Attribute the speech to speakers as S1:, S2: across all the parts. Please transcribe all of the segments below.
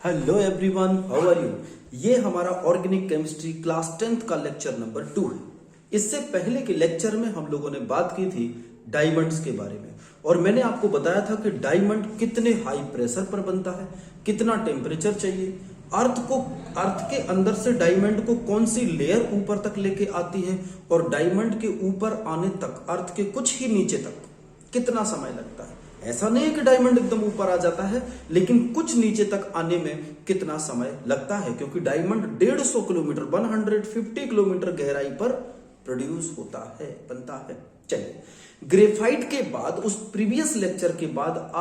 S1: Hello everyone, how are you. ये हमारा organic chemistry class 10th का लेक्चर नंबर 2 है। इससे पहले के लेक्चर में हम लोगों ने बात की थी डायमंड्स के बारे में और मैंने आपको बताया था कि डायमंड कितने हाई प्रेशर पर बनता है, कितना टेम्परेचर चाहिए, अर्थ के अंदर से डायमंड को कौन सी लेयर ऊपर तक लेके आती है और डायमंड के ऊपर आने तक अर्थ के कुछ ही नीचे तक कितना समय लगता है। ऐसा नहीं है कि डायमंड एकदम ऊपर आ जाता है, लेकिन कुछ नीचे तक आने में कितना समय लगता है, क्योंकि डायमंड 150 किलोमीटर 150 किलोमीटर गहराई पर प्रोड्यूस होता है, बनता है। चलिए, ग्रेफाइट के बाद उस प्रीवियस लेक्चर के बाद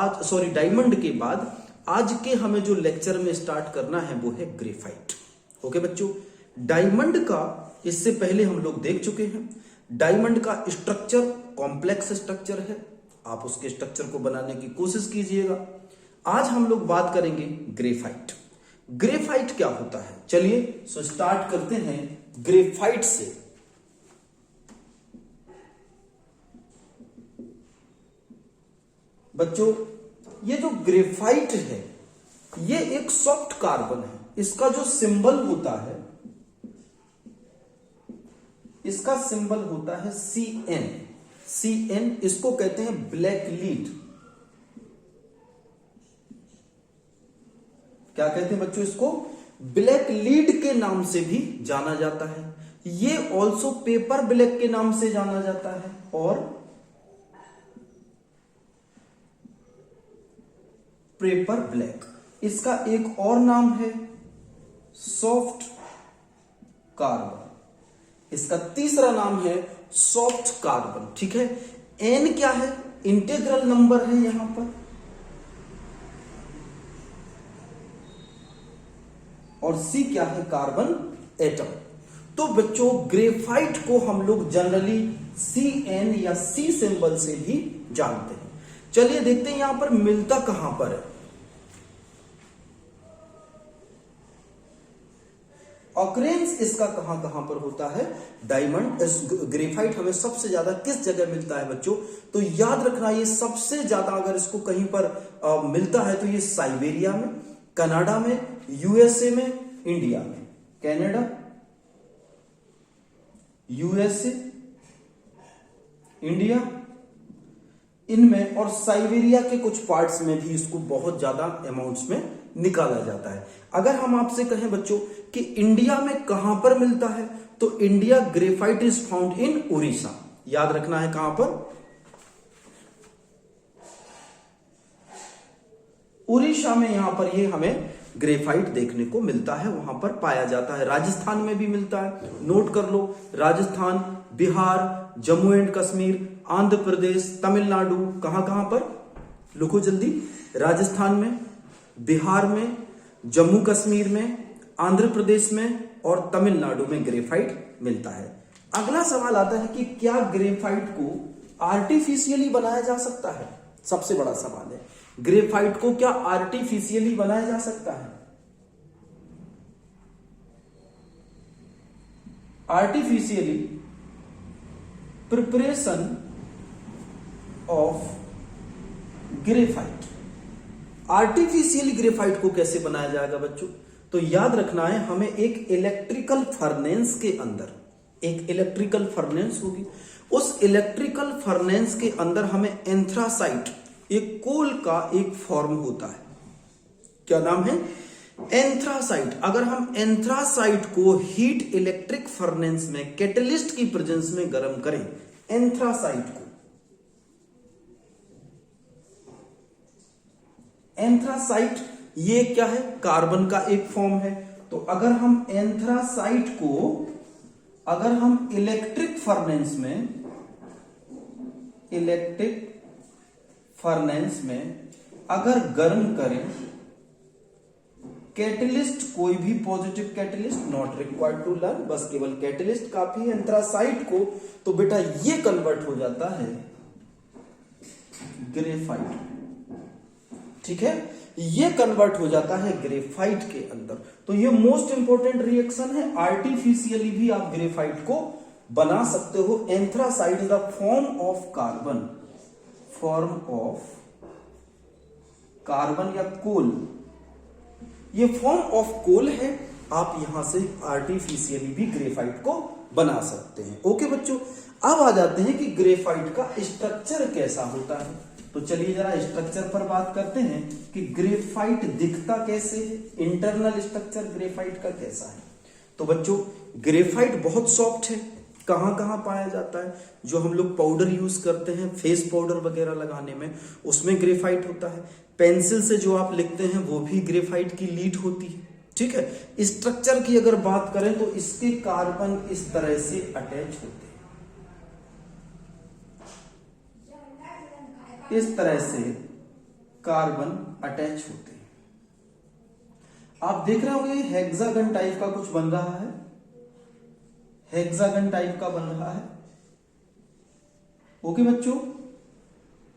S1: डायमंड के बाद आज के हमें जो लेक्चर में स्टार्ट करना है वो है ग्रेफाइट। ओके बच्चों, डायमंड का इससे पहले हम लोग देख चुके हैं। डायमंड का स्ट्रक्चर कॉम्प्लेक्स स्ट्रक्चर है, आप उसके स्ट्रक्चर को बनाने की कोशिश कीजिएगा। आज हम लोग बात करेंगे ग्रेफाइट। ग्रेफाइट क्या होता है, चलिए स्टार्ट करते हैं ग्रेफाइट से। बच्चों, ये जो ग्रेफाइट है ये एक सॉफ्ट कार्बन है। इसका जो सिंबल होता है, इसका सिंबल होता है CN। CN इसको कहते हैं ब्लैक लीड। क्या कहते हैं बच्चों इसको? ब्लैक लीड के नाम से भी जाना जाता है। ये ऑल्सो पेपर ब्लैक के नाम से जाना जाता है और पेपर ब्लैक। इसका एक और नाम है सॉफ्ट कार्बन। इसका तीसरा नाम है सॉफ्ट कार्बन। ठीक है, N क्या है? इंटीग्रल नंबर है यहां पर, और C क्या है? Carbon atom. तो बच्चों, ग्रेफाइट को हम लोग जनरली CN या C सिंबल से भी जानते हैं। चलिए देखते हैं यहां पर मिलता कहां पर है। ऑकरेंस इसका कहां कहां पर होता है? डायमंड ग्रेफाइट हमें सबसे ज्यादा किस जगह मिलता है बच्चों? तो याद रखना, ये सबसे ज्यादा अगर इसको कहीं पर मिलता है तो ये साइबेरिया में, कनाडा में, USA में, इंडिया में। कनाडा, USA, इंडिया, इनमें, और साइबेरिया के कुछ पार्ट्स में भी इसको बहुत ज्यादा अमाउंट्स में निकाला जाता है। अगर हम आपसे कहें बच्चों कि इंडिया में कहां पर मिलता है, तो India graphite is found in Orissa. याद रखना है कहां पर? उड़ीसा में यहां पर ये हमें ग्रेफाइट देखने को मिलता है, वहां पर पाया जाता है। राजस्थान में भी मिलता है, नोट कर लो। राजस्थान, बिहार, जम्मू एंड कश्मीर, आंध्र प्रदेश, तमिलनाडु, कहां कहां पर? लिखो जल्दी। राजस्थान में, बिहार में, जम्मू कश्मीर में, आंध्र प्रदेश में और तमिलनाडु में ग्रेफाइट मिलता है। अगला सवाल आता है कि क्या ग्रेफाइट को आर्टिफिशियली बनाया जा सकता है? सबसे बड़ा सवाल है, ग्रेफाइट को क्या आर्टिफिशियली बनाया जा सकता है? Artificially preparation of graphite. Artificially graphite को कैसे बनाया जाएगा बच्चों? तो याद रखना है, हमें एक इलेक्ट्रिकल फर्नेस के अंदर, एक इलेक्ट्रिकल फर्नेस होगी। उस इलेक्ट्रिकल फर्नेस के अंदर हमें एंथ्रासाइट, एक कोल का एक फॉर्म होता है। क्या नाम है? एंथ्रासाइट। अगर हम एंथ्रासाइट को हीट इलेक्ट्रिक फर्नेस में कैटलिस्ट की प्रेजेंस में गर्म करें, एंथ्रासाइट को, एंथ्रासाइट ये क्या है? कार्बन का एक फॉर्म है। तो अगर हम एंथ्रासाइट को, अगर हम इलेक्ट्रिक फर्नेस में अगर गर्म करें, कैटलिस्ट, कोई भी positive catalyst, not required to learn, बस केवल कैटलिस्ट काफी है एंथ्रासाइट को, तो बेटा ये कन्वर्ट हो जाता है ग्रेफाइट। ठीक है, ये कन्वर्ट हो जाता है ग्रेफाइट के अंदर। तो ये मोस्ट इंपॉर्टेंट रिएक्शन है। आर्टिफिशियली भी आप ग्रेफाइट को बना सकते हो। Anthracite is the form of carbon या कोल ये फॉर्म ऑफ कोल है, आप यहां से आर्टिफिशियली भी ग्रेफाइट को बना सकते हैं। ओके बच्चों, अब आ जाते हैं कि ग्रेफाइट का स्ट्रक्चर कैसा होता है। तो चलिए जरा स्ट्रक्चर पर बात करते हैं कि ग्रेफाइट दिखता कैसे है, इंटरनल स्ट्रक्चर ग्रेफाइट का कैसा है। तो बच्चों ग्रेफाइट बहुत सॉफ्ट है। कहां कहां पाया जाता है? जो हम लोग पाउडर यूज करते हैं फेस पाउडर वगैरह लगाने में, उसमें ग्रेफाइट होता है। पेंसिल से जो आप लिखते हैं वो भी ग्रेफाइट की लीड होती है। ठीक है। स्ट्रक्चर की अगर बात करें तो इसके कार्बन इस तरह से अटैच होते हैं, इस तरह से कार्बन अटैच होते हैं। आप देख रहे होंगे हेक्सागन टाइप का कुछ बन रहा है, हेक्सागन टाइप का बन रहा है। ओके बच्चों,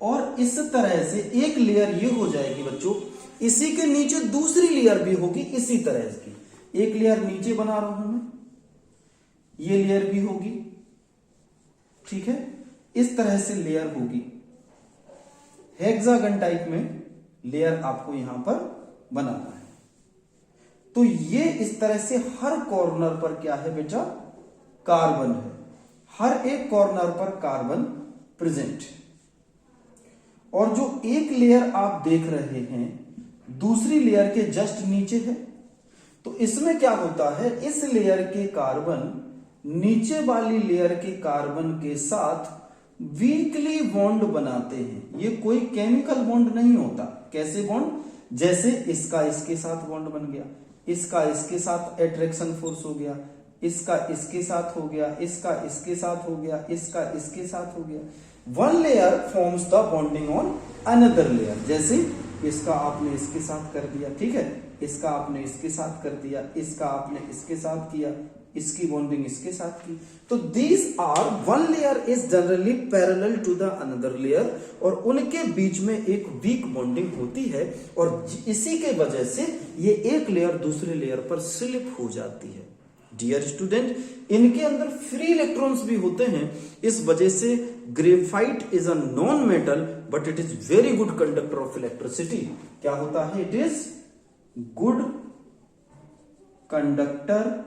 S1: और इस तरह से एक लेयर ये हो जाएगी बच्चों, इसी के नीचे दूसरी लेयर भी होगी इसी तरह की। एक लेयर नीचे बना रहा हूं मैं, ये लेयर भी होगी। ठीक है, इस तरह से लेयर होगी। हेक्सागन टाइप में लेयर आपको यहां पर बनाना है। तो ये इस तरह से हर कॉर्नर पर क्या है बेटा? कार्बन है। हर एक कॉर्नर पर कार्बन प्रेजेंट है। और जो एक लेयर आप देख रहे हैं दूसरी लेयर के जस्ट नीचे है, तो इसमें क्या होता है, इस लेयर के कार्बन नीचे वाली लेयर के कार्बन के साथ वीकली बॉन्ड बनाते हैं। ये कोई केमिकल बॉन्ड नहीं होता। कैसे बॉन्ड? जैसे इसका इसके साथ बॉन्ड बन गया, इसका इसके साथ अट्रैक्शन फोर्स हो गया, इसका इसके साथ हो गया, इसका इसके साथ हो गया, इसका इसके साथ हो गया। One layer forms the bonding on another layer. जैसे इसका आपने इसके साथ कर दिया, ठीक है, इसका आपने इसके साथ कर दिया, इसका आपने इसके साथ किया, इसकी बॉन्डिंग इसके साथ की। तो these are one layer is generally parallel to the another layer, और उनके बीच में एक वीक बॉन्डिंग होती है, और इसी के वजह से ये एक लेयर दूसरे लेयर पर स्लिप हो जाती है। डियर स्टूडेंट, इनके अंदर फ्री इलेक्ट्रॉन्स भी होते हैं। इस वजह से graphite is a non metal but it is very good conductor of electricity. क्या होता है? It is good conductor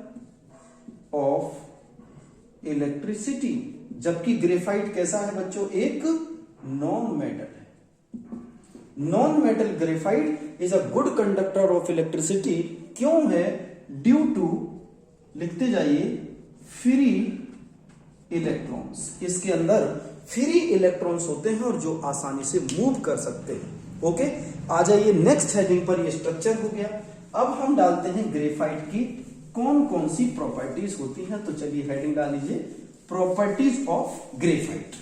S1: of electricity. जबकि ग्रेफाइट कैसा है बच्चों? एक नॉन मेटल है। Non metal graphite is a good conductor of electricity. क्यों है? ड्यू टू, लिखते जाइए, फ्री इलेक्ट्रॉन्स। इसके अंदर फ्री इलेक्ट्रॉन्स होते हैं और जो आसानी से मूव कर सकते हैं। ओके, आ जाइए नेक्स्ट हेडिंग पर। ये स्ट्रक्चर हो गया। अब हम डालते हैं ग्रेफाइट की कौन कौन सी प्रॉपर्टीज होती हैं। तो चलिए हेडिंग डाल लीजिए, प्रॉपर्टीज ऑफ ग्रेफाइट।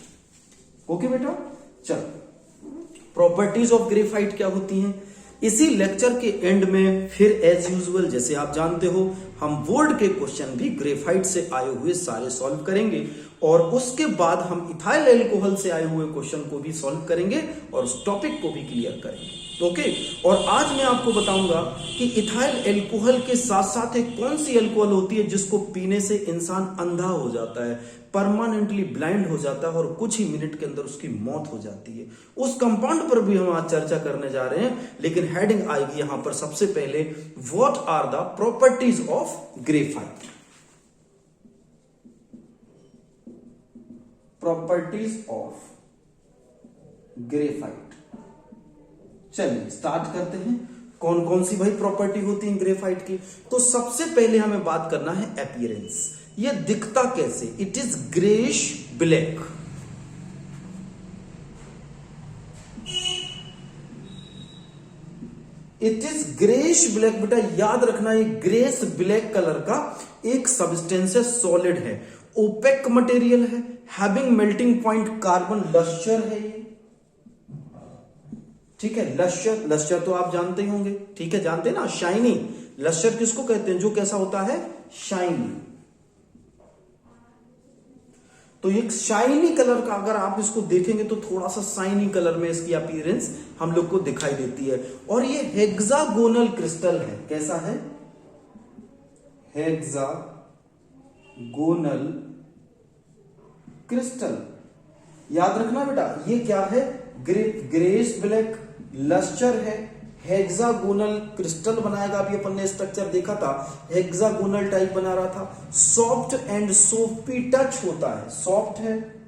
S1: ओके बेटा, चलो प्रॉपर्टीज ऑफ ग्रेफाइट क्या होती हैं इसी लेक्चर के एंड में फिर एज यूजुअल जैसे आप जानते हो हम बोर्ड के क्वेश्चन भी ग्रेफाइट से आए हुए सारे सॉल्व करेंगे, और उसके बाद हम इथाइल एल्कोहल से आए हुए क्वेश्चन को भी सॉल्व करेंगे और उस टॉपिक को भी क्लियर करेंगे। ओके, और आज मैं आपको बताऊंगा कि इथाइल एल्कोहल के साथ साथ एक कौन सी एल्कोहल होती है जिसको पीने से इंसान अंधा हो जाता है, परमानेंटली ब्लाइंड हो जाता है और कुछ ही मिनट के अंदर उसकी मौत हो जाती है। उस कंपाउंड पर भी हम आज चर्चा करने जा रहे हैं, लेकिन हेडिंग आएगी यहां पर सबसे पहले, what are the properties of graphite. Properties of graphite. चलिए स्टार्ट करते हैं। कौन कौन सी भाई प्रॉपर्टी होती है ग्रेफाइट की? तो सबसे पहले हमें बात करना है अपीयरेंस। ये दिखता कैसे? It is greyish black. It is greyish black. बेटा याद रखना, ये ग्रेस ब्लैक कलर का एक सब्सटेंस है, सॉलिड है, ओपेक मटेरियल है, having melting point carbon, lustre है ये। ठीक है, लश्चर, लश्चर तो आप जानते ही होंगे, ठीक है, जानते हैं ना, शाइनी। लश्चर किसको कहते हैं? जो कैसा होता है? शाइनी। तो एक शाइनी कलर का, अगर आप इसको देखेंगे तो थोड़ा सा शाइनी कलर में इसकी अपीयरेंस हम लोग को दिखाई देती है। और ये हेक्सागोनल क्रिस्टल है। कैसा है? Hexagonal crystal. याद रखना बेटा, ये क्या है? ग्रेस ब्लैक, लस्टर है, हेक्सागोनल क्रिस्टल बनाएगा। अभी अपन ने स्ट्रक्चर देखा था, हेक्सागोनल टाइप बना रहा था। सॉफ्ट एंड सोपी टच होता है, सॉफ्ट है,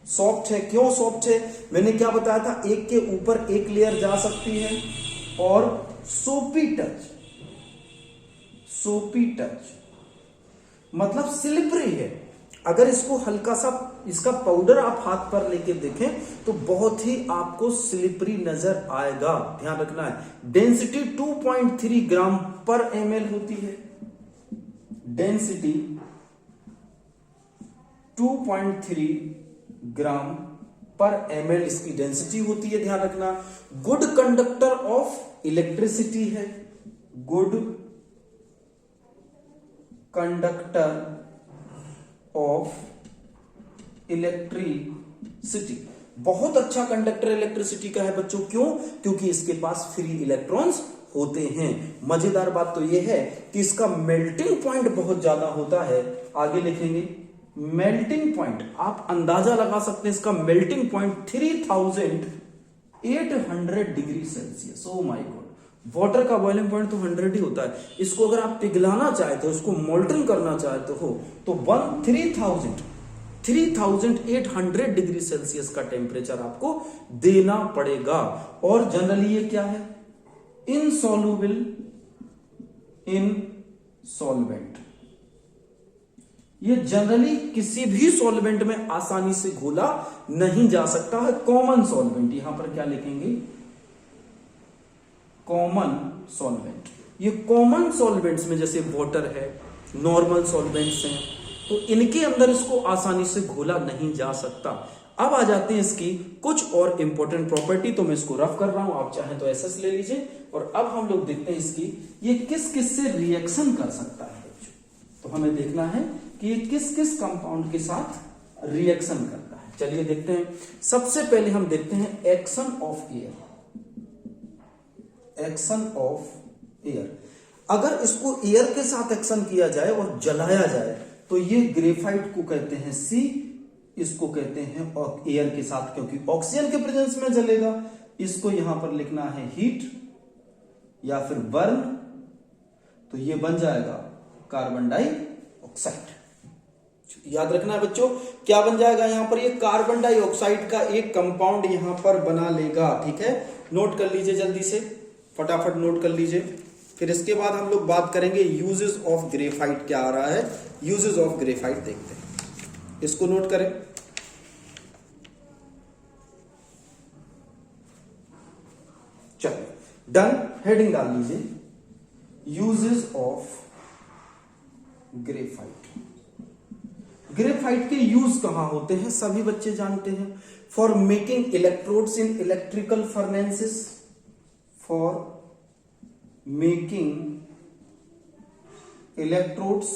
S1: सॉफ्ट है। क्यों सॉफ्ट है? मैंने क्या बताया था, एक के ऊपर एक लेयर जा सकती है। और सोपी टच, सोपी टच मतलब स्लिपरी है। अगर इसको हल्का सा इसका पाउडर आप हाथ पर लेके देखें तो बहुत ही आपको स्लिपरी नजर आएगा, ध्यान रखना है। डेंसिटी 2.3 ग्राम पर ml होती है, डेंसिटी 2.3 ग्राम पर ml इसकी डेंसिटी होती है, ध्यान रखना। गुड कंडक्टर ऑफ इलेक्ट्रिसिटी है, गुड कंडक्टर ऑफ इलेक्ट्रिसिटी, बहुत अच्छा कंडक्टर इलेक्ट्रिसिटी का है बच्चों। क्यों? क्योंकि इसके पास फ्री इलेक्ट्रॉन्स होते हैं। मजेदार बात तो यह है कि इसका मेल्टिंग पॉइंट बहुत ज्यादा होता है। आगे लिखेंगे मेल्टिंग पॉइंट, आप अंदाजा लगा सकते हैं इसका melting point 3800 degree Celsius. Oh my God, water का बॉइलिंग पॉइंट तो 100 ही होता है। इसको अगर आप पिघलाना चाहते हो, इसको मोल्टन करना चाहते हो तो 3800 डिग्री सेल्सियस का टेम्परेचर आपको देना पड़ेगा। और जनरली ये क्या है? Insoluble in solvent. ये जनरली किसी भी सॉल्वेंट में आसानी से घोला नहीं जा सकता है। कॉमन सॉल्वेंट, यहां पर क्या लिखेंगे? Common solvent. ये कॉमन सॉल्वेंट्स में जैसे वाटर है, नॉर्मल सॉल्वेंट्स हैं, तो इनके अंदर इसको आसानी से घोला नहीं जा सकता। अब आ जाते हैं इसकी कुछ और इंपॉर्टेंट प्रॉपर्टी। तो मैं इसको रफ कर रहा हूं, आप चाहें तो एसएस ले लीजिए। और अब हम लोग देखते हैं इसकी ये किस किस से रिएक्शन कर सकता है बच्चों। तो हमें देखना है कि ये किस किस कंपाउंड के साथ रिएक्शन करता है। चलिए देखते हैं। सबसे पहले हम देखते हैं action of air, action of air. अगर इसको एयर के साथ एक्शन किया जाए और जलाया जाए तो ये ग्रेफाइट को कहते हैं सी, इसको कहते हैं एयर के साथ, क्योंकि ऑक्सीजन के प्रेजेंस में जलेगा। इसको यहां पर लिखना है हीट या फिर बर्न, तो ये बन जाएगा कार्बन डाइऑक्साइड। याद रखना है बच्चों, क्या बन जाएगा यहां पर? ये कार्बन डाइऑक्साइड का एक कंपाउंड यहां पर बना लेगा। ठीक है, नोट कर लीजिए, जल्दी से फटाफट नोट कर लीजिए। फिर इसके बाद हम लोग बात करेंगे यूजेस ऑफ ग्रेफाइट। क्या आ रहा है? यूजेस ऑफ ग्रेफाइट देखते हैं, इसको नोट करें। चलिए डन, हेडिंग डाल लीजिए, यूजेस ऑफ ग्रेफाइट। ग्रेफाइट के यूज कहां होते हैं सभी बच्चे जानते हैं। For making electrodes in electrical furnaces, for making electrodes.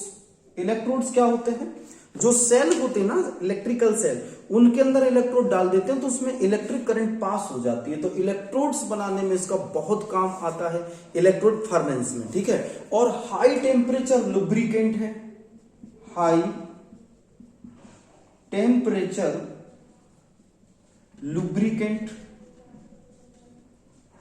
S1: Electrodes क्या होते हैं? जो सेल होते हैं ना, इलेक्ट्रिकल सेल, उनके अंदर इलेक्ट्रोड डाल देते हैं तो उसमें इलेक्ट्रिक करंट पास हो जाती है। तो इलेक्ट्रोड्स बनाने में इसका बहुत काम आता है, इलेक्ट्रोड फर्नेस में। ठीक है, और हाई टेम्परेचर लुब्रिकेंट है, हाई टेम्परेचर लुब्रिकेंट।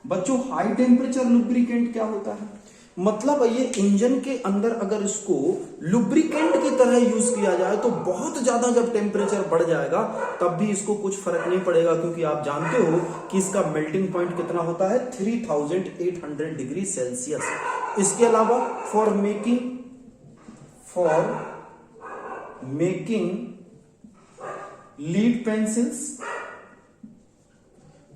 S1: बच्चों हाई टेम्परेचर लुब्रिकेंट क्या होता है? मतलब ये इंजन के अंदर अगर इसको लुब्रिकेंट की तरह यूज किया जाए तो बहुत ज्यादा जब टेम्परेचर बढ़ जाएगा तब भी इसको कुछ फर्क नहीं पड़ेगा, क्योंकि आप जानते हो कि इसका मेल्टिंग पॉइंट कितना होता है? 3800 डिग्री सेल्सियस। इसके अलावा for making lead pencils,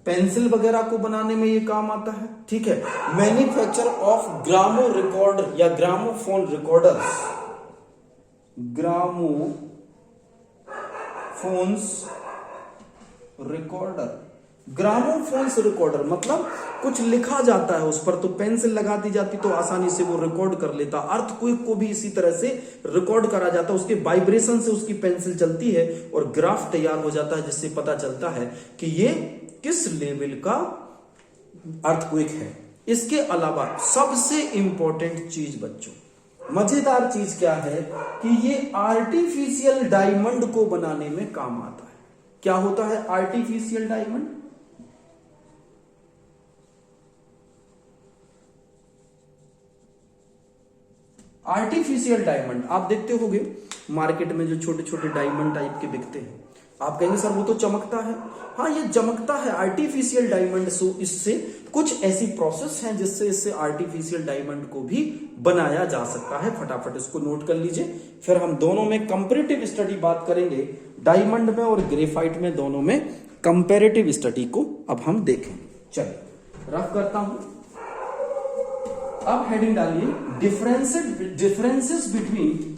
S1: pencil वगैरह को बनाने में ये काम आता है। ठीक है, मैन्युफैक्चर ऑफ ग्रामो रिकॉर्डर या ग्रामोफोन रिकॉर्डर्स, ग्रामोफोन्स रिकॉर्डर। ग्रामोफोन्स रिकॉर्डर मतलब कुछ लिखा जाता है उस पर, तो पेंसिल लगा दी जाती तो आसानी से वो रिकॉर्ड कर लेता। अर्थक्वेक को भी इसी तरह से रिकॉर्ड करा जाता, उसके वाइब्रेशन से उसकी पेंसिल चलती है और ग्राफ तैयार हो जाता है, जिससे पता चलता है कि ये किस लेवल का अर्थक्वेक है। इसके अलावा सबसे इंपॉर्टेंट चीज बच्चों, मजेदार चीज क्या है कि ये आर्टिफिशियल डायमंड को बनाने में काम आता है। क्या होता है आर्टिफिशियल डायमंड? आर्टिफिशियल डायमंड आप देखते होगे मार्केट में जो छोटे छोटे डायमंड टाइप के बिकते हैं, आप कहेंगे सर वो तो चमकता है। हाँ ये चमकता है आर्टिफिशियल डायमंड। सो इससे कुछ ऐसी प्रोसेस हैं जिससे इससे आर्टिफिशियल डायमंड को भी बनाया जा सकता है। फटाफट इसको नोट कर लीजिए। फिर हम दोनों में कंपैरेटिव स्टडी बात करेंगे, डायमंड में और ग्रेफाइट में, दोनों में कंपैरेटिव स्टडी को अब हम देखेंगे। चलिए रफ करता हूं। अब हेडिंग डालिए differences between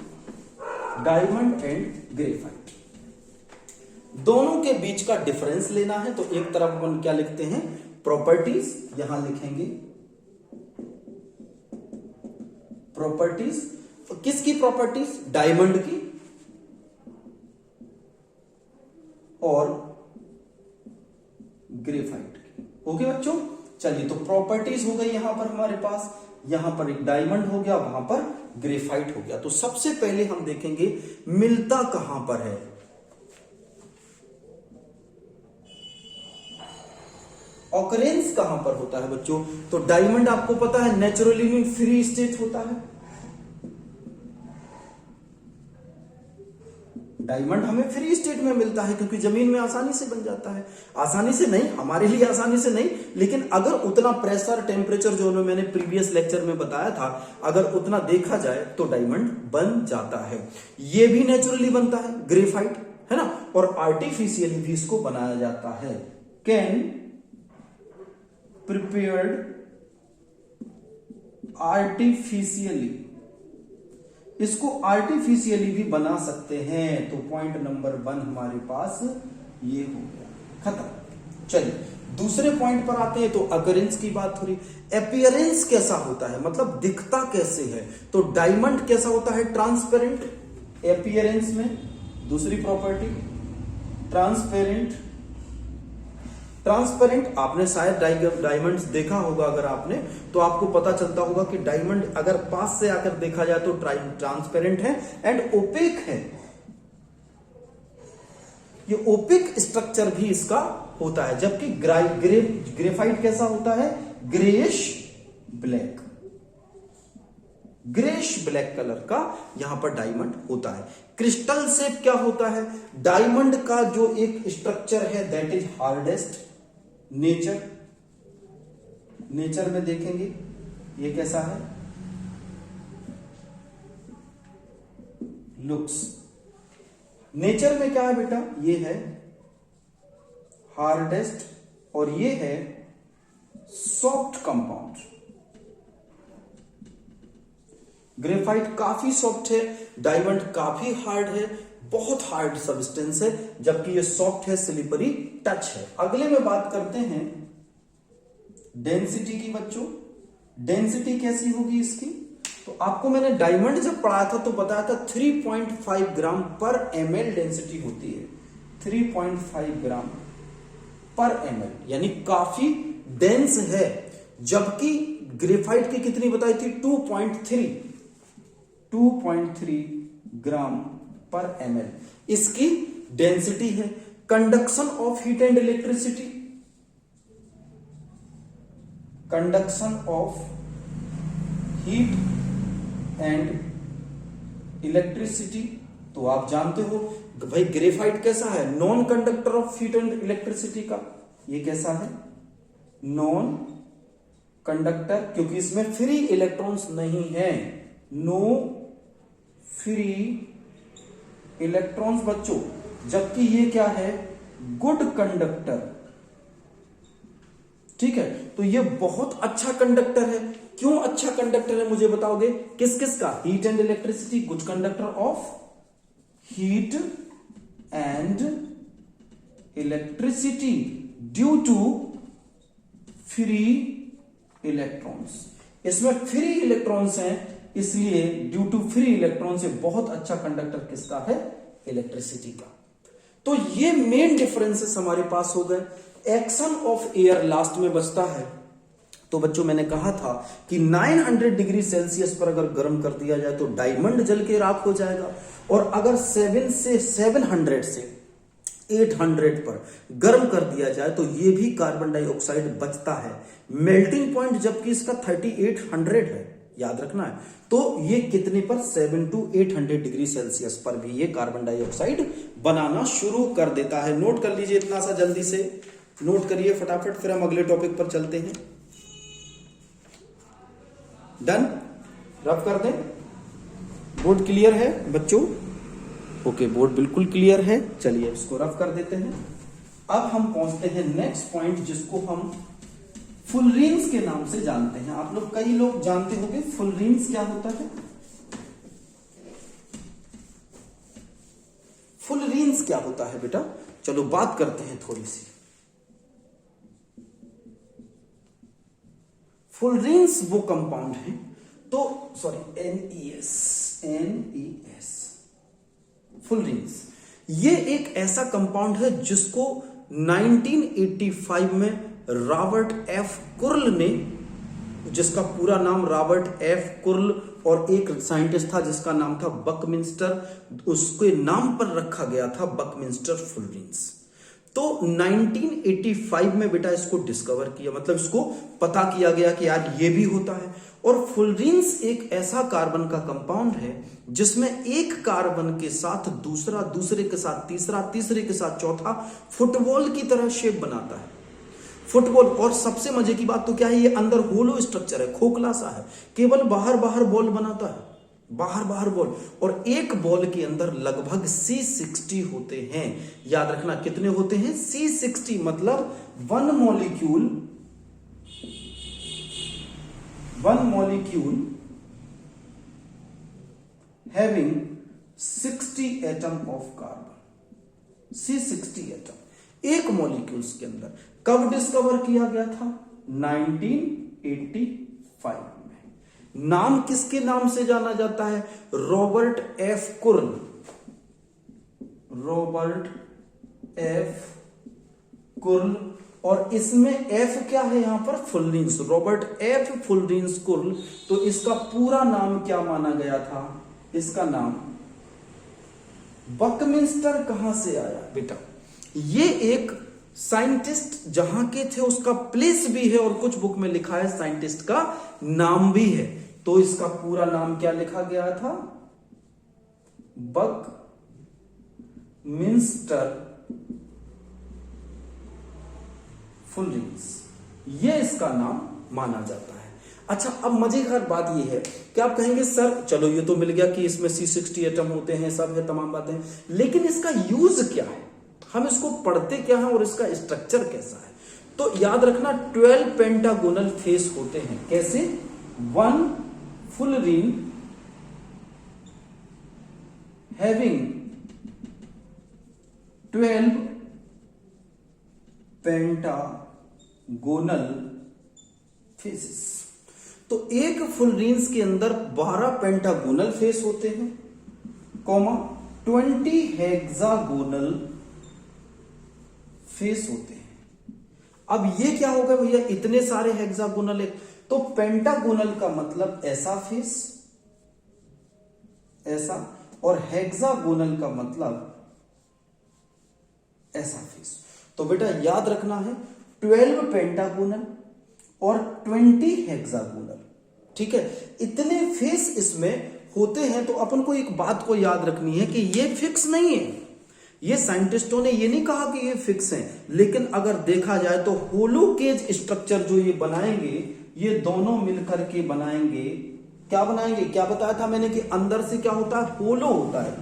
S1: diamond and graphite. दोनों के बीच का डिफरेंस लेना है। तो एक तरफ अपन क्या लिखते हैं, प्रॉपर्टीज, यहां लिखेंगे प्रॉपर्टीज। किसकी प्रॉपर्टीज, डायमंड की और ग्रेफाइट की। ओके बच्चों, चलिए तो प्रॉपर्टीज हो गई यहां पर हमारे पास, यहां पर एक डायमंड हो गया, वहां पर ग्रेफाइट हो गया। तो सबसे पहले हम देखेंगे मिलता कहां पर है। ऑकरेंस कहां पर होता है बच्चों, तो डायमंड आपको पता है नेचुरली में फ्री स्टेट होता है। डायमंड हमें फ्री स्टेट में मिलता है क्योंकि जमीन में आसानी से बन जाता है। आसानी से नहीं, हमारे लिए आसानी से नहीं, लेकिन अगर उतना प्रेशर टेम्परेचर जो मैंने प्रीवियस लेक्चर में बताया था, अगर उतना देखा जाए तो डायमंड बन जाता है। ये भी नेचुरली बनता है ग्रेफाइट, है ना, और आर्टिफिशियली भी इसको बनाया जाता है। कैन प्रिपेयर्ड आर्टिफिशियली, इसको आर्टिफिशियली भी बना सकते हैं। तो पॉइंट नंबर 1 हमारे पास ये हो गया, खत्म। चलिए दूसरे पॉइंट पर आते हैं। तो अकरेंस की बात हो रही, अपीयरेंस कैसा होता है, मतलब दिखता कैसे है। तो डायमंड कैसा होता है, ट्रांसपेरेंट। अपीयरेंस में दूसरी प्रॉपर्टी ट्रांसपेरेंट। ट्रांसपेरेंट आपने शायद डायमंड्स देखा होगा, अगर आपने तो आपको पता चलता होगा कि डायमंड अगर पास से आकर देखा जाए तो ट्रांसपेरेंट है एंड ओपेक है। ये ओपेक स्ट्रक्चर भी इसका होता है, जबकि ग्रेफाइट कैसा होता है, greyish black. Greyish black colour का यहां पर डायमंड होता है। क्रिस्टल शेप क्या होता है, डायमंड का जो एक स्ट्रक्चर है दैट इज हार्डेस्ट। नेचर में देखेंगे ये कैसा है, लुक्स। नेचर में क्या है बेटा, ये है हार्डेस्ट और ये है सॉफ्ट कंपाउंड। ग्रेफाइट काफी सॉफ्ट है, डायमंड काफी हार्ड है, बहुत हार्ड सब्सटेंस है, जबकि ये सॉफ्ट है, स्लिपरी टच है। अगले में बात करते हैं डेंसिटी की। बच्चों डेंसिटी कैसी होगी इसकी, तो आपको मैंने डायमंड जब पढ़ाया था तो बताया था 3.5 ग्राम पर ml डेंसिटी होती है। 3.5 ग्राम पर ml यानी काफी डेंस है, जबकि ग्रेफाइट की कितनी बताई थी, 2.3 ग्राम पर ml इसकी डेंसिटी है। Conduction of heat and electricity, conduction of heat and electricity, तो आप जानते हो भाई ग्रेफाइट कैसा है, non conductor of heat and electricity का। ये कैसा है, नॉन कंडक्टर, क्योंकि इसमें फ्री इलेक्ट्रॉन्स नहीं है, नो फ्री इलेक्ट्रॉन्स बच्चों। जबकि ये क्या है, गुड कंडक्टर। ठीक है, तो ये बहुत अच्छा कंडक्टर है। क्यों अच्छा कंडक्टर है मुझे बताओगे, किस किस का, heat and electricity, good conductor of heat and electricity due to free electrons. इसमें फ्री इलेक्ट्रॉन्स हैं, इसलिए ड्यू टू फ्री इलेक्ट्रॉन से बहुत अच्छा कंडक्टर किसका है, इलेक्ट्रिसिटी का। तो ये मेन डिफरेंसेस हमारे पास हो गए। एक्शन ऑफ एयर लास्ट में बचता है। तो बच्चों मैंने कहा था कि 900 डिग्री सेल्सियस पर अगर गर्म कर दिया जाए तो डायमंड जल के राख हो जाएगा, और अगर 700 से 800 पर गर्म कर दिया जाए तो ये भी कार्बन डाइऑक्साइड बचता है। मेल्टिंग पॉइंट जबकि इसका 3800 है, याद रखना है। तो ये कितने पर 7 to 800 डिग्री सेल्सियस पर भी ये कार्बन डाइऑक्साइड बनाना शुरू कर देता है। नोट कर लीजिए, इतना सा जल्दी से नोट करिए फटाफट, फिर हम अगले टॉपिक पर चलते हैं। डन, रफ कर दें। बोर्ड क्लियर है बच्चों? ओके, बोर्ड बिल्कुल क्लियर है। चलिए इसको रफ कर देते हैं। अब हम पहुंचते हैं नेक्स्ट पॉइंट, जिसको हम फुलरीन्स के नाम से जानते हैं। आप लोग, कई लोग जानते होंगे फुलरीन्स क्या होता है। फुलरीन्स क्या होता है बेटा? चलो बात करते हैं थोड़ी सी। फुलरीन्स वो कंपाउंड है, तो सॉरी NES फुलरीन्स, ये एक ऐसा कंपाउंड है जिसको 1985 में रॉबर्ट एफ कुर्ल ने, जिसका पूरा नाम रॉबर्ट एफ कुर्ल और एक साइंटिस्ट था जिसका नाम था बकमिंस्टर, उसके नाम पर रखा गया था बकमिंस्टर फुलरीन्स। तो 1985 में बेटा इसको डिस्कवर किया, मतलब इसको पता किया गया कि यार ये भी होता है। और फुलरीन्स एक ऐसा कार्बन का कंपाउंड है जिसमें एक कार्बन के साथ दूसरा, दूसरे के साथ तीसरा, तीसरे के साथ चौथा फुटबॉल की तरह शेप बनाता है। फुटबॉल, और सबसे मजे की बात तो क्या है, ये अंदर होलो स्ट्रक्चर है, खोखला सा है, केवल बाहर बाहर बॉल बनाता है, बाहर बाहर बॉल। और एक बॉल के अंदर लगभग C60 होते हैं। याद रखना कितने होते हैं? C60, मतलब one molecule having 60 atom of carbon. C60 atom एक मॉलिक्यूल्स के अंदर। कब डिस्कवर किया गया था? 1985 में। नाम किसके नाम से जाना जाता है? Robert F Curl. Robert F Curl, और इसमें एफ क्या है यहां पर? Fullerenes. Robert F fullerenes Curl. तो इसका पूरा नाम क्या माना गया था? इसका नाम बकमिंस्टर। कहां से आया बेटा? ये एक साइंटिस्ट जहां के थे उसका प्लेस भी है, और कुछ बुक में लिखा है साइंटिस्ट का नाम भी है। तो इसका पूरा नाम क्या लिखा गया था? बकमिंस्टर फुलरीन्स, ये इसका नाम माना जाता है। अच्छा, अब मजेदार बात ये है कि आप कहेंगे सर चलो ये तो मिल गया कि इसमें C60 एटम होते हैं, सब है, तमाम बातें, लेकिन इसका यूज क्या है, हम इसको पढ़ते क्या है और इसका स्ट्रक्चर कैसा है? तो याद रखना 12 पेंटागोनल फेस होते हैं। कैसे? One fullerene having 12 pentagonal faces. तो एक फुलरीन्स के अंदर 12 पेंटागोनल फेस होते हैं, कॉमा 20 हेक्सागोनल फेस होते हैं। अब ये क्या होगा भैया, इतने सारे हेक्सागोनल है, तो पेंटागोनल का मतलब ऐसा फेस, ऐसा, और हेक्सागोनल का मतलब ऐसा फेस। तो बेटा याद रखना है 12 पेंटागोनल और 20 हेक्सागोनल, ठीक है, इतने फेस इसमें होते हैं। तो अपन को एक बात को याद रखनी है कि ये फिक्स नहीं है, ये साइंटिस्टों ने ये नहीं कहा कि ये फिक्स है, लेकिन अगर देखा जाए तो होलो केज स्ट्रक्चर जो ये बनाएंगे, ये दोनों मिलकर के बनाएंगे। क्या बनाएंगे? क्या बताया था मैंने कि अंदर से क्या होता है? होलो होता है,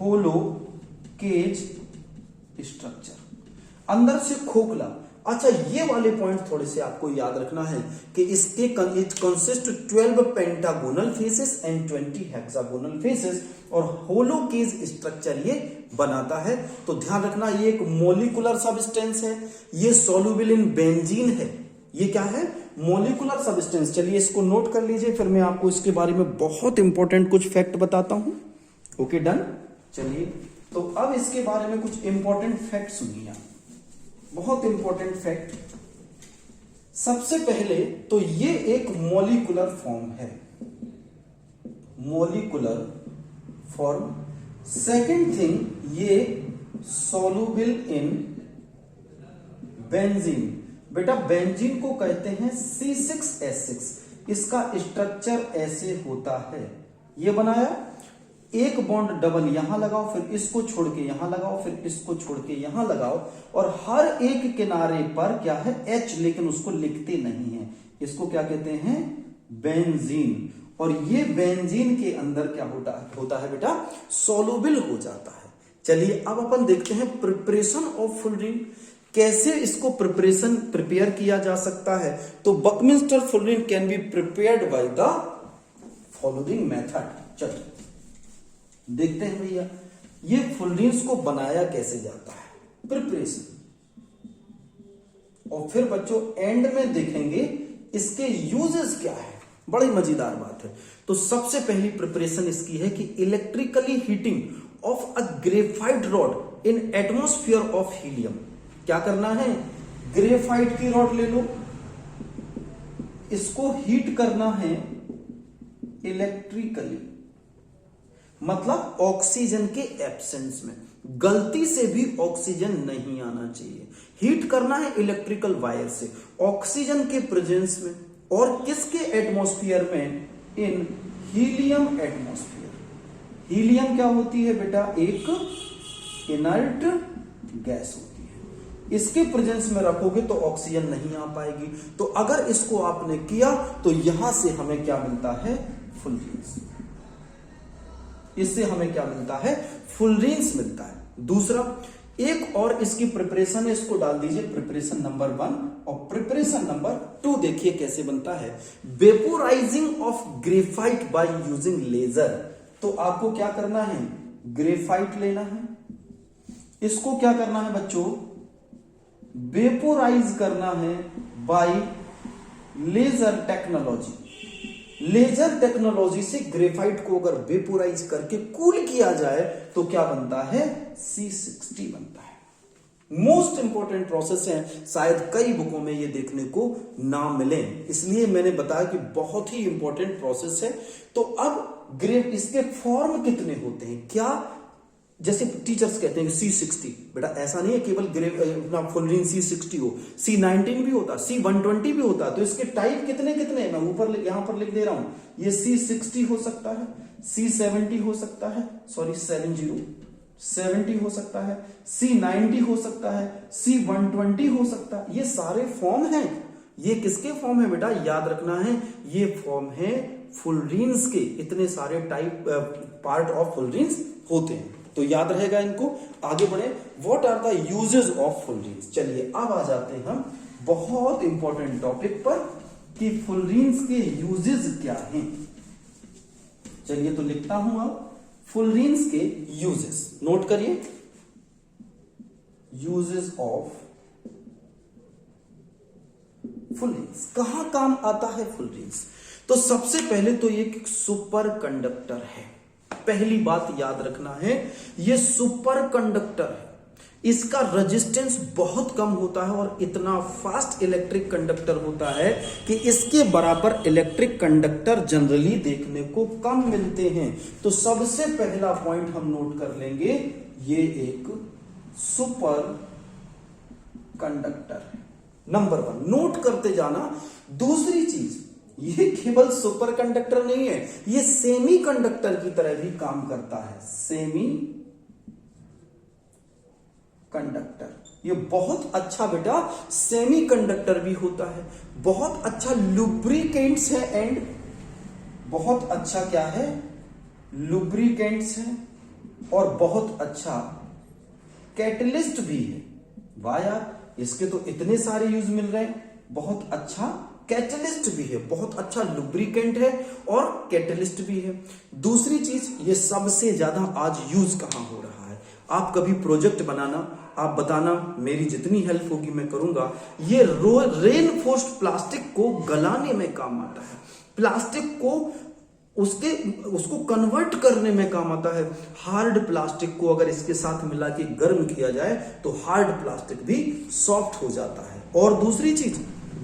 S1: होलो केज स्ट्रक्चर, अंदर से खोखला। अच्छा, ये वाले पॉइंट थोड़े से आपको याद रखना है कि इसके it consist 12 pentagonal faces and 20 hexagonal faces, और होलो केज स्ट्रक्चर ये बनाता है। तो ध्यान रखना, ये एक मॉलिक्यूलर सब्सटेंस है, ये सॉल्युबल इन बेंजीन है। ये क्या है? Molecular substance. चलिए इसको नोट कर लीजिए, फिर मैं आपको इसके बारे में बहुत इंपॉर्टेंट कुछ फैक्ट बताता हूं। Okay, done. चलिए, तो अब इसके बारे में कुछ इंपॉर्टेंट फैक्ट सुनिए, बहुत इंपॉर्टेंट फैक्ट। सबसे पहले तो ये एक मॉलिक्यूलर फॉर्म है, मॉलिक्यूलर फॉर्म। सेकंड थिंग, ये सॉल्युबल इन बेंजीन। बेटा बेंजीन को कहते हैं C6H6। इसका स्ट्रक्चर ऐसे होता है, ये बनाया, एक बॉन्ड डबल यहां लगाओ, फिर इसको छोड़ के यहां लगाओ, फिर इसको छोड़ के यहां लगाओ, और हर एक किनारे पर क्या है H, लेकिन उसको लिखते नहीं है। इसको क्या कहते हैं, बेंजीन। और ये बेंजीन के अंदर क्या होता है बेटा, सोलुबल हो जाता है। चलिए अब अपन देखते हैं प्रिपरेशन ऑफ फुलरिन, कैसे इसको प्रिपेयर किया जा सकता है। तो Buckminster fullerene can be prepared by the following method. चलिए देखते हैं भैया, ये फुलरिन्स को बनाया कैसे जाता है, प्रिपरेशन, और फिर बच्चों एंड में देखेंगे इसके यूजेस क्या है। बड़ी मजेदार बात है। तो सबसे पहली प्रिपरेशन इसकी है कि electrically heating of a graphite rod in atmosphere of helium. क्या करना है, ग्रेफाइट की रॉड ले लो, इसको हीट करना है इलेक्ट्रिकली, मतलब ऑक्सीजन के एब्सेंस में, गलती से भी ऑक्सीजन नहीं आना चाहिए। हीट करना है इलेक्ट्रिकल वायर से, ऑक्सीजन के प्रेजेंस में, और किसके एटमॉस्फेयर में, इन हीलियम एटमॉस्फेयर। हीलियम क्या होती है बेटा, एक इनर्ट गैस होती है, इसके प्रेजेंस में रखोगे तो ऑक्सीजन नहीं आ पाएगी। तो अगर इसको आपने किया तो यहां से हमें क्या मिलता है, फुलरिन्स। इससे हमें क्या मिलता है, फुलरिन्स मिलता है। दूसरा एक और इसकी प्रिपरेशन है, इसको डाल दीजिए प्रिपरेशन नंबर 1, और प्रिपरेशन नंबर 2 देखिए कैसे बनता है, vaporising of graphite by using laser. तो आपको क्या करना है, ग्रेफाइट लेना है, इसको क्या करना है बच्चों, वेपोराइज करना है by laser technology. Laser technology से ग्रेफाइट को अगर वेपोराइज करके कूल किया जाए तो क्या बनता है, C60 बनता है। मोस्ट इंपॉर्टेंट प्रोसेस है, शायद कई बुकों में ये देखने को ना मिले, इसलिए मैंने बताया कि बहुत ही इंपॉर्टेंट प्रोसेस है। तो अब इसके फॉर्म कितने होते हैं, क्या जैसे टीचर्स कहते हैं C60, बेटा ऐसा नहीं है केवल फुलरिन C60 हो, C19 भी होता, C120 भी होता। तो इसके टाइप कितने कितने हैं, मैं ऊपर यहां पर लिख दे रहा हूं, ये C60 हो सकता है, C70 हो सकता है, सॉरी 70 हो सकता है, C90 हो सकता है, C120 हो सकता है। ये सारे फॉर्म हैं। ये किसके फॉर्म है बेटा, याद रखना है, ये फॉर्म है फुलरिन्स के। इतने सारे टाइप पार्ट ऑफ फुलरिन्स होते हैं, तो याद रहेगा इनको। आगे बढ़े, what are the uses of fullerenes. चलिए अब आ जाते हैं हम बहुत इंपॉर्टेंट टॉपिक पर कि फुलरिन्स के यूजेस क्या हैं। चलिए तो लिखता हूं अब फुलरिन्स के यूजेस, नोट करिए, यूजेस ऑफ फुलरिन्स। कहां काम आता है फुलरिन्स। तो सबसे पहले तो ये सुपर कंडक्टर है, पहली बात याद रखना है, ये सुपर कंडक्टर है। इसका रेजिस्टेंस बहुत कम होता है और इतना फास्ट इलेक्ट्रिक कंडक्टर होता है कि इसके बराबर इलेक्ट्रिक कंडक्टर जनरली देखने को कम मिलते हैं। तो सबसे पहला पॉइंट हम नोट कर लेंगे, ये एक सुपर कंडक्टर है, नंबर 1 नोट करते जाना। दूसरी चीज, ये केवल सुपर कंडक्टर नहीं है, ये सेमी कंडक्टर की तरह भी काम करता है। सेमी कंडक्टर, ये बहुत अच्छा बेटा सेमी कंडक्टर भी होता है, बहुत अच्छा लुब्रिकेंट्स है, एंड बहुत अच्छा क्या है, लुब्रिकेंट्स है, और बहुत अच्छा कैटलिस्ट भी है। वाह यार, इसके तो इतने सारे यूज मिल रहे हैं। बहुत अच्छा कैटलिस्ट भी है, बहुत अच्छा लुब्रिकेंट है, और कैटलिस्ट भी है। दूसरी चीज, ये सबसे ज्यादा आज यूज कहां हो रहा है। आप कभी प्रोजेक्ट बनाना, आप बताना, मेरी जितनी हेल्प होगी मैं करूंगा। ये रेनफोर्स्ड प्लास्टिक को गलाने में काम आता है, प्लास्टिक को उसको कन्वर्ट करने में काम आता है। हार्ड प्लास्टिक को अगर इसके साथ मिला के गर्म किया जाए तो हार्ड प्लास्टिक भी सॉफ्ट हो जाता है। और दूसरी चीज,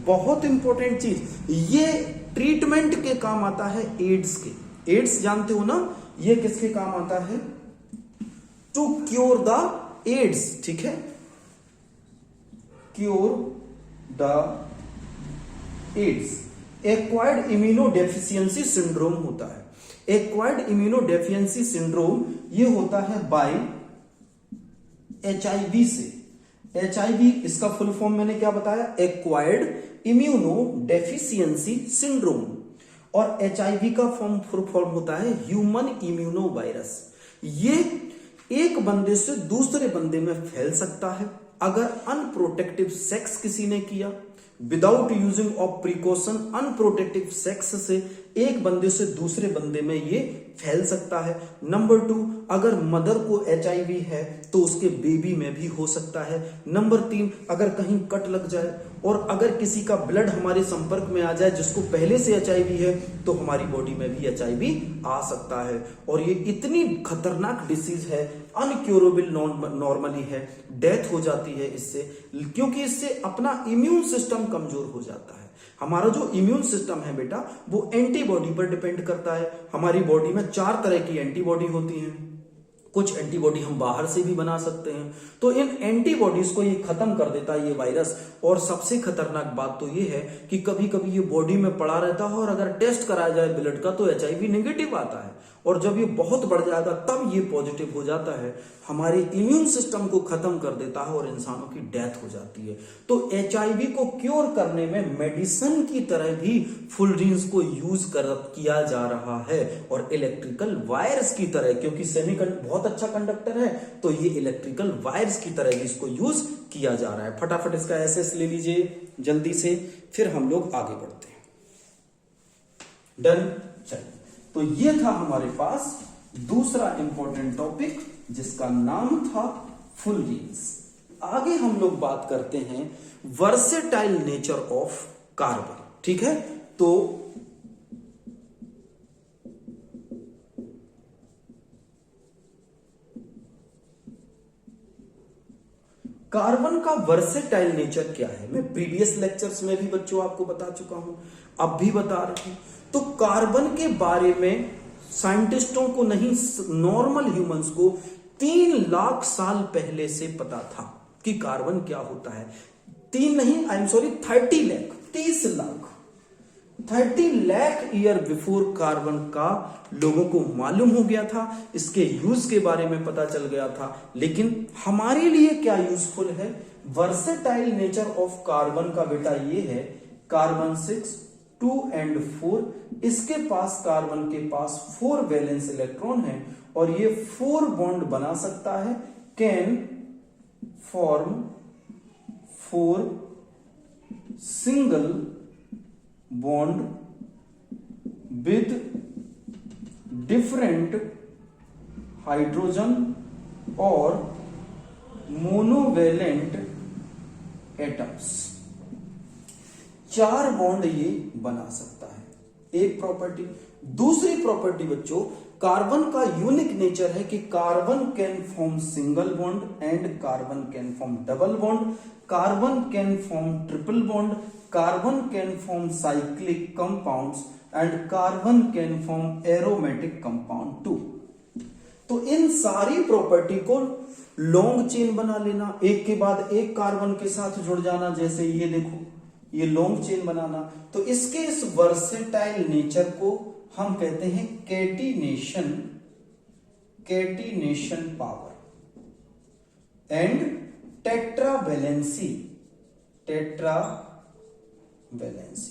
S1: बहुत इंपॉर्टेंट चीज, ये ट्रीटमेंट के काम आता है, एड्स के। एड्स जानते हो ना, ये किसके काम आता है, टू क्योर द एड्स, ठीक है, cure the ads acquired immunodeficiency syndrome होता है। एक्वायर्ड इम्यूनोडेफिशिएंसी सिंड्रोम ये होता है बाय HIV से। HIV इसका फुल फॉर्म मैंने क्या बताया, एक्वायर्ड इम्यूनोडेफिशिएंसी सिंड्रोम, और HIV का फुल फॉर्म होता है ह्यूमन इम्यूनो वायरस। ये एक बंदे से दूसरे बंदे में फैल सकता है अगर अनप्रोटेक्टिव सेक्स किसी ने किया, without using of precaution. Unprotective sex से एक बंदे से दूसरे बंदे में ये फैल सकता है। नंबर 2, अगर मदर को HIV है तो उसके बेबी में भी हो सकता है। नंबर 3, अगर कहीं कट लग जाए और अगर किसी का ब्लड हमारे संपर्क में आ जाए जिसको पहले से HIV है तो हमारी बॉडी में भी HIV आ सकता है। और ये इतनी खतरनाक डिसीज है, अनक्योरेबल नॉर्मली है, डेथ हो जाती है इससे, क्योंकि इससे अपना इम्यून सिस्टम कमजोर हो जाता है। हमारा जो इम्यून सिस्टम है बेटा वो एंटीबॉडी पर डिपेंड करता है। हमारी बॉडी में 4 तरह की एंटीबॉडी होती हैं। कुछ एंटीबॉडी हम बाहर से भी बना सकते हैं, तो इन एंटीबॉडीज को ये खत्म कर देता है ये वायरस। और सबसे खतरनाक बात तो ये है कि कभी कभी ये बॉडी में पड़ा रहता है और अगर टेस्ट कराया जाए ब्लड का तो HIV नेगेटिव आता है, और जब ये बहुत बढ़ जाएगा तब ये पॉजिटिव हो जाता है, हमारे इम्यून सिस्टम को खत्म कर देता है और इंसानों की डेथ हो जाती है। तो HIV को क्योर करने में मेडिसिन की तरह भी फुलरीन्स को यूज किया जा रहा है, और इलेक्ट्रिकल वायर्स की तरह, क्योंकि बहुत अच्छा कंडक्टर है तो ये इलेक्ट्रिकल वायर्स की तरह भी इसको यूज किया जा रहा है। फटाफट इसका एसएस ले लीजिए जल्दी से, फिर हम लोग आगे बढ़ते हैं। डन, चलिए। तो ये था हमारे पास दूसरा इंपॉर्टेंट टॉपिक जिसका नाम था फुलरीन्स। आगे हम लोग बात करते हैं वर्सेटाइल नेचर ऑफ कार्बन। ठीक है, तो कार्बन का वर्सेटाइल नेचर क्या है, मैं प्रीवियस लेक्चर्स में भी बच्चों आपको बता चुका हूं, अब भी बता रहा हूं। तो कार्बन के बारे में साइंटिस्टों को नहीं, नॉर्मल ह्यूमंस को 3 लाख साल पहले से पता था कि कार्बन क्या होता है। 3 नहीं, I am sorry, 30 lakh, 30 lakh, 30 lakh year before carbon का लोगों को मालूम हो गया था, इसके यूज के बारे में पता चल गया था। लेकिन हमारे लिए क्या यूजफुल है, वर्सेटाइल नेचर ऑफ कार्बन का बेटा ये है, कार्बन 6, 2 and 4, इसके पास, कार्बन के पास 4 वैलेंस इलेक्ट्रॉन है और ये 4 बॉन्ड बना सकता है, can form 4 single bond with different hydrogen और मोनोवेलेंट एटम्स। 4 बॉन्ड ये बना सकता है, एक प्रॉपर्टी। दूसरी प्रॉपर्टी बच्चों, कार्बन का यूनिक नेचर है कि carbon can form single bond and carbon can form double bond, carbon can form triple bond, carbon can form cyclic compounds and carbon can form aromatic compound too. तो इन सारी property को long chain बना लेना, एक के बाद एक कार्बन के साथ जुड़ जाना, जैसे ये देखो, ये लॉन्ग चेन बनाना। तो इसके इस वर्सेटाइल नेचर को हम कहते हैं catenation, catenation power and tetravalency, tetravalency.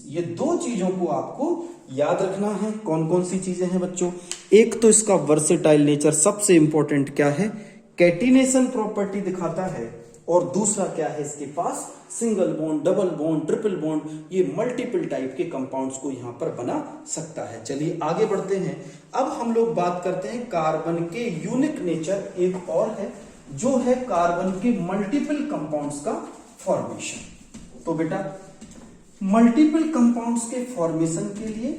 S1: ये 2 चीजों को आपको याद रखना है। कौन कौन सी चीजें हैं बच्चों, एक तो इसका वर्सेटाइल नेचर, सबसे इंपॉर्टेंट क्या है, कैटिनेशन प्रॉपर्टी दिखाता है, और दूसरा क्या है, इसके पास single bond, double bond, triple bond, ये मल्टीपल टाइप के कंपाउंड्स को यहां पर बना सकता है। चलिए आगे बढ़ते हैं। अब हम लोग बात करते हैं कार्बन के यूनिक नेचर, एक और है जो है कार्बन के मल्टीपल कंपाउंड्स का फॉर्मेशन। तो बेटा मल्टीपल कंपाउंड्स के फॉर्मेशन के लिए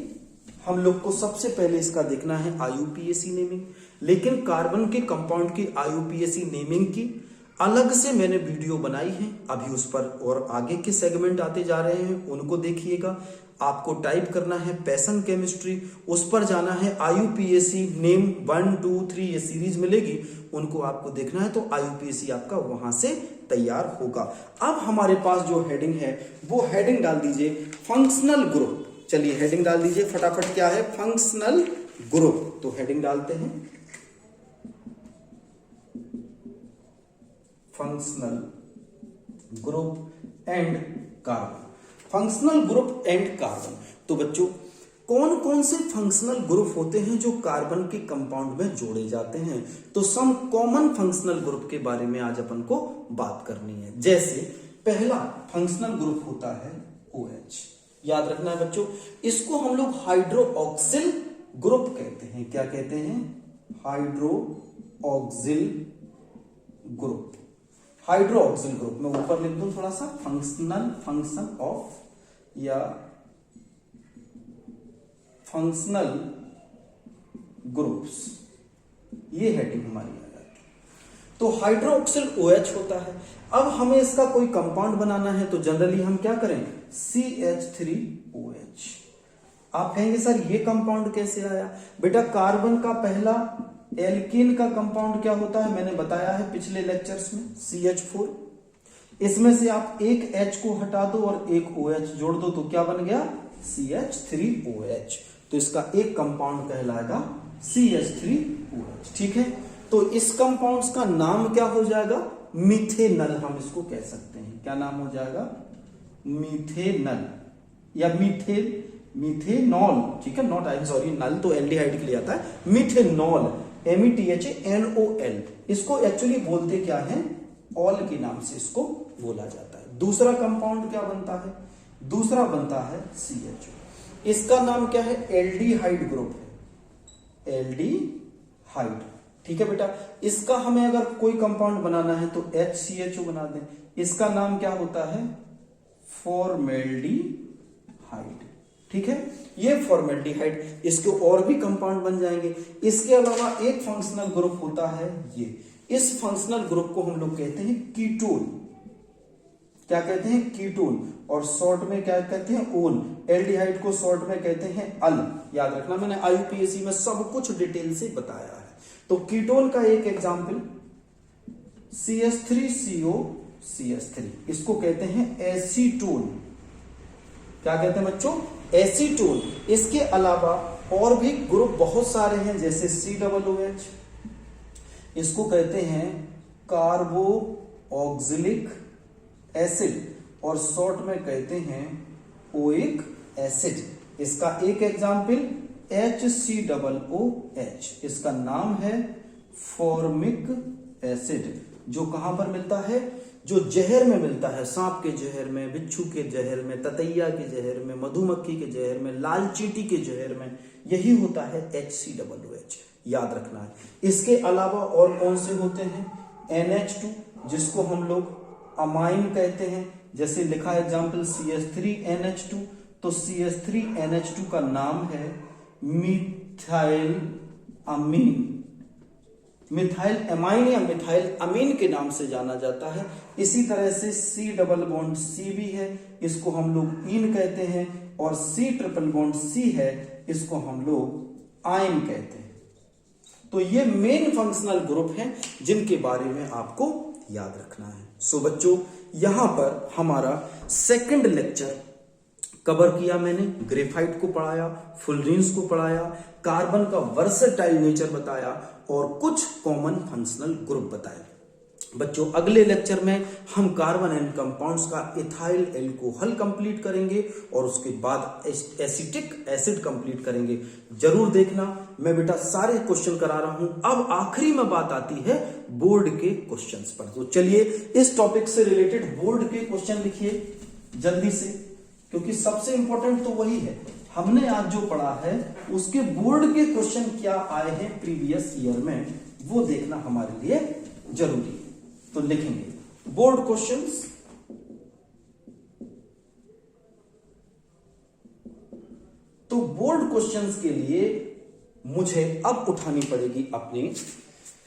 S1: हम लोग को सबसे पहले इसका देखना है IUPAC नेमिंग। लेकिन कार्बन के कंपाउंड की IUPAC नेमिंग की अलग से मैंने वीडियो बनाई है, अभी उस पर और आगे के सेगमेंट आते जा रहे हैं, उनको देखिएगा। आपको टाइप करना है पैशन केमिस्ट्री, उस पर जाना है IUPAC नेम 1 2 3 ये सीरीज मिलेगी, उनको आपको देखना है, तो IUPAC आपका वहां से तैयार होगा। अब हमारे पास जो हेडिंग है वो हेडिंग डाल दीजिए फंक्शनल ग्रुप। चलिए हेडिंग डाल दीजिए फटाफट, क्या है? Functional group. तो हेडिंग डालते हैं functional group and carbon. Functional group and carbon. तो बच्चों कौन कौन से फंक्शनल ग्रुप होते हैं जो कार्बन के कंपाउंड में जोड़े जाते हैं? तो सम कॉमन फंक्शनल ग्रुप के बारे में आज अपन को बात करनी है। जैसे पहला फंक्शनल ग्रुप होता है OH। याद रखना है बच्चों, इसको हम लोग हाइड्रोक्सिल ग्रुप कहते हैं। क्या कहते हैं? Hydroxyl group. हाइड्रोक्सिल ग्रुप मैं ऊपर लिख दूं थोड़ा सा, फंक्शनल फंक्शन ऑफ या फंक्शनल ग्रुप्स, ये हेडिंग हमारी आ जाती है। तो हाइड्रोक्सिल OH होता है। अब हमें इसका कोई कंपाउंड बनाना है तो जनरली हम क्या करें? CH3OH। आप कहेंगे सर ये कंपाउंड कैसे आया? बेटा कार्बन का पहला एल्कीन का कंपाउंड क्या होता है? मैंने बताया है पिछले लेक्चर्स में, CH4। इसमें से आप एक H को हटा दो और एक OH जोड़ दो तो क्या बन गया? CH3OH। तो इसका एक कंपाउंड कहलाएगा CH3OH। ठीक है, तो इस कंपाउंड्स का नाम क्या हो जाएगा? मिथेनल हम इसको कह सकते हैं। क्या नाम हो जाएगा? मिथेनल या मिथेनॉल। ठीक है, नॉट आई सॉरी, नल तो एल्डिहाइड के लिए आता है। Methanol, METHNOL। इसको एक्चुअली बोलते क्या है? ऑल के नाम से इसको बोला जाता है। दूसरा कंपाउंड क्या बनता है? दूसरा बनता है CHO। इसका नाम क्या है? एल्डिहाइड ग्रुप है, एल्डिहाइड। ठीक है बेटा, इसका हमें अगर कोई कंपाउंड बनाना है तो HCHO बना दें। इसका नाम क्या होता है? फॉर्मेल्डिहाइड। ठीक है, ये फॉर्मेल्डिहाइड। इसके और भी कंपाउंड बन जाएंगे। इसके अलावा एक फंक्शनल ग्रुप होता है ये। इस फंक्शनल ग्रुप को हम लोग कहते हैं कीटोन। क्या कहते हैं? कीटोन। और शॉर्ट में क्या कहते हैं? ओन। एल्डिहाइड को शॉर्ट में कहते हैं अल। याद रखना, मैंने IUPAC में सब कुछ डिटेल से बताया है। तो कीटोन का एक एग्जाम्पल CH3CO CH3, इसको कहते हैं एसीटोन। क्या कहते हैं बच्चों? एसीटोन। इसके अलावा और भी ग्रुप बहुत सारे हैं, जैसे COOH, इसको कहते हैं कार्बोक्सिलिक एसिड और शॉर्ट में कहते हैं ओइक एसिड। इसका एक एग्जाम्पल HCOOH, इसका नाम है फॉर्मिक एसिड, जो कहां पर मिलता है? जो जहर में मिलता है, सांप के जहर में, बिच्छू के जहर में, ततैया के जहर में, मधुमक्खी के जहर में, लाल चींटी के जहर में, यही होता है HCOOH। याद रखना है। इसके अलावा और कौन से होते हैं? NH2, जिसको हम लोग अमाइन कहते हैं। जैसे लिखा एग्जाम्पल CH3NH2, तो CH3NH2 का नाम है मिथाइल अमीन। मिथाइल एमाइन या मिथाइल अमीन के नाम से जाना जाता है। इसी तरह से C भी है, इसको हम लोग इन कहते हैं, और C है, इसको हम लोग आयन कहते हैं। तो ये मेन फंक्शनल ग्रुप हैं जिनके बारे में आपको याद रखना है। सो बच्चों, यहां पर हमारा सेकंड लेक्चर कवर किया मैंने। ग्रेफाइट को पढ़ाया, फुलरीन्स को पढ़ाया, कार्बन का वर्सेटाइल नेचर बताया और कुछ कॉमन फंक्शनल ग्रुप बताए। बच्चों अगले लेक्चर में हम कार्बन एंड कंपाउंड्स का इथाइल एल्कोहल कंप्लीट करेंगे और उसके बाद एसिटिक एसिड कंप्लीट करेंगे। जरूर देखना, मैं बेटा सारे क्वेश्चन करा रहा हूं। अब आखिरी में बात आती है बोर्ड के क्वेश्चंस पर। तो चलिए इस टॉपिक से रिलेटेड बोर्ड के क्वेश्चन लिखिए जल्दी से, क्योंकि सबसे इंपॉर्टेंट तो वही है। हमने आज जो पढ़ा है उसके बोर्ड के क्वेश्चन क्या आए हैं प्रीवियस ईयर में, वो देखना हमारे लिए जरूरी है। तो लिखेंगे बोर्ड क्वेश्चंस। तो बोर्ड क्वेश्चंस के लिए मुझे अब उठानी पड़ेगी अपनी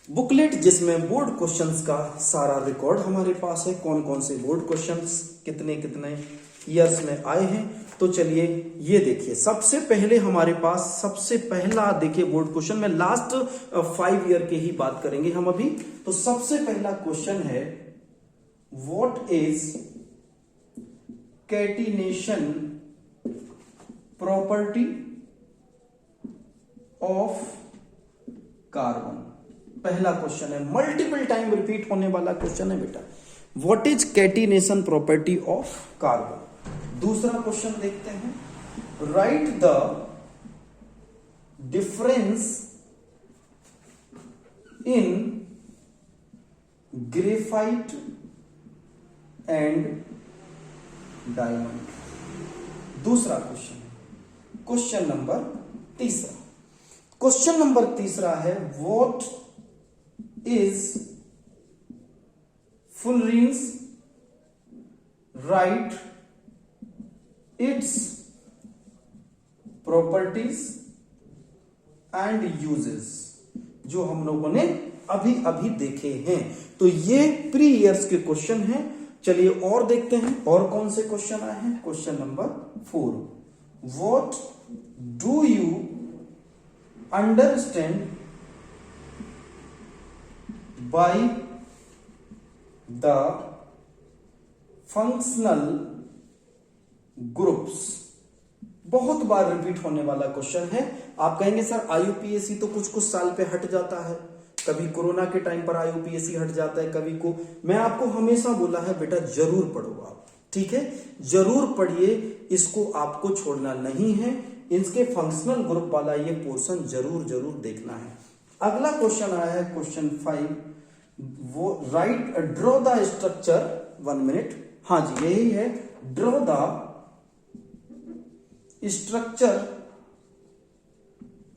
S1: बुकलेट, जिसमें बोर्ड क्वेश्चंस का सारा रिकॉर्ड हमारे पास है। कौन कौन से बोर्ड क्वेश्चंस कितने कितने ईयर्स में आए हैं तो चलिए ये देखिए, सबसे पहले हमारे पास सबसे पहला देखिए बोर्ड क्वेश्चन में लास्ट 5 ईयर के ही बात करेंगे हम अभी। तो सबसे पहला क्वेश्चन है, what is catenation property of carbon. पहला क्वेश्चन है, मल्टीपल टाइम रिपीट होने वाला क्वेश्चन है बेटा, what is catenation property of carbon. दूसरा क्वेश्चन देखते हैं, write the difference in graphite and diamond. दूसरा क्वेश्चन है, क्वेश्चन नंबर तीसरा। क्वेश्चन नंबर तीसरा है, what is fullerenes, write its properties and uses, जो हम लोगों ने अभी अभी देखे हैं। तो ये प्री ईयर्स के क्वेश्चन हैं। चलिए और देखते हैं और कौन से क्वेश्चन आए हैं। Question number 4, what do you understand by the functional groups. बहुत बार रिपीट होने वाला क्वेश्चन है। आप कहेंगे सर आईयूपीएससी तो कुछ कुछ साल पे हट जाता है, कभी कोरोना के टाइम पर आईयूपीएससी हट जाता है, कभी को। मैं आपको हमेशा बोला है बेटा जरूर पढ़ो आप, ठीक है, जरूर पढ़िए, इसको आपको छोड़ना नहीं है। इसके फंक्शनल ग्रुप वाला ये पोर्शन जरूर जरूर देखना है। अगला क्वेश्चन आया है क्वेश्चन 5, वो right draw the structure, 1 minute, हाँ जी यही है, draw the structure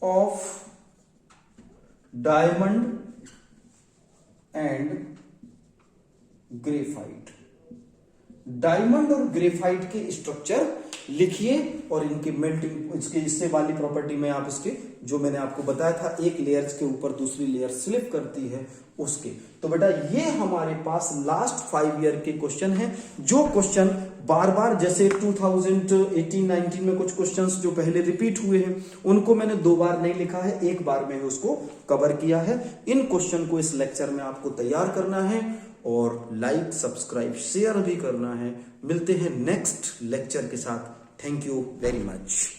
S1: of diamond and graphite. Diamond और ग्रेफाइट के स्ट्रक्चर लिखिए और इनकी मेल्टिंग, इसके इससे वाली प्रॉपर्टी में आप इसके, जो मैंने आपको बताया था, एक लेयर्स के ऊपर दूसरी लेयर स्लिप करती है उसके। तो बेटा ये हमारे पास लास्ट 5 ईयर के क्वेश्चन हैं, जो क्वेश्चन बार बार, जैसे 2018-19 में कुछ क्वेश्चंस जो पहले रिपीट हुए हैं उनको मैंने 2 बार नहीं लिखा है, 1 बार में उसको कवर किया है। इन क्वेश्चन को इस लेक्चर में आपको तैयार करना है और लाइक, सब्सक्राइब, शेयर भी करना है। मिलते हैं नेक्स्ट लेक्चर के साथ। Thank you very much.